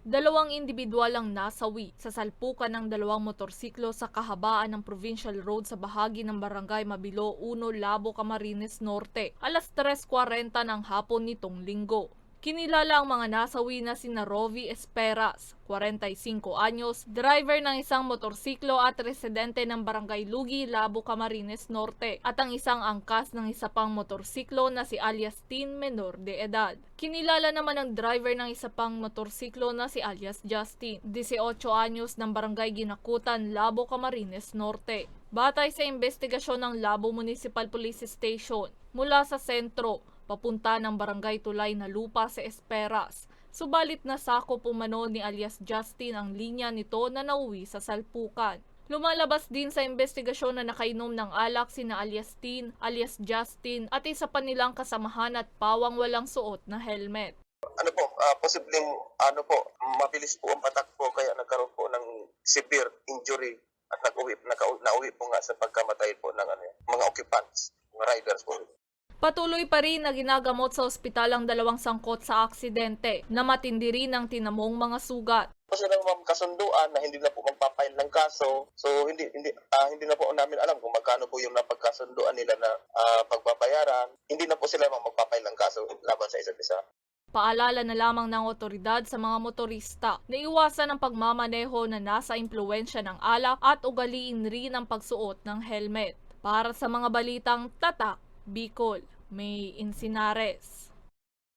Dalawang individual ang nasawi sa salpukan ng dalawang motorsiklo sa kahabaan ng Provincial Road sa bahagi ng Barangay Mabilo 1, Labo, Camarines Norte, alas 3:40 ng hapon nitong Linggo. Kinilala ang mga nasawi na sina Rovi Esperas, 45 anyos, driver ng isang motorsiklo at residente ng Barangay Lugi, Labo, Camarines Norte, at ang isang angkas ng isa pang motorsiklo na si alias Tin, menor de edad. Kinilala naman ang driver ng isa pang motorsiklo na si alias Justin, 18 anyos, ng Barangay Ginakutan, Labo, Camarines Norte. Batay sa investigasyon ng Labo Municipal Police Station, mula sa sentro, papunta ng Barangay Tulay na lupa sa Esperas. Subalit nasakop umano ni alias Justin ang linya nito na nauwi sa salpukan. Lumalabas din sa investigasyon na nakainom ng alak sina alias Tin, alias Justin at isa pa nilang kasamahan at pawang walang suot na helmet. Posibleng mabilis po ang patakbo kaya nagkaroon po ng severe injury at nauwi po nga sa pagkamatay po ng mga occupants, mga riders po. Patuloy pa rin na ginagamot sa ospital ang dalawang sangkot sa aksidente na matindi rin ang tinamong mga sugat. Kasi naman kasunduan na hindi na po magpapail ng kaso. So hindi na po namin alam kung magkano po yung napagkasunduan nila na pagbabayaran. Hindi na po sila magpapail ng kaso laban sa isa't isa. Paalala na lamang ng otoridad sa mga motorista na iwasan ang pagmamaneho na nasa impluwensya ng alak at ugaliin rin ang pagsuot ng helmet. Para sa mga balitang tatak, Bicol, May Insinares.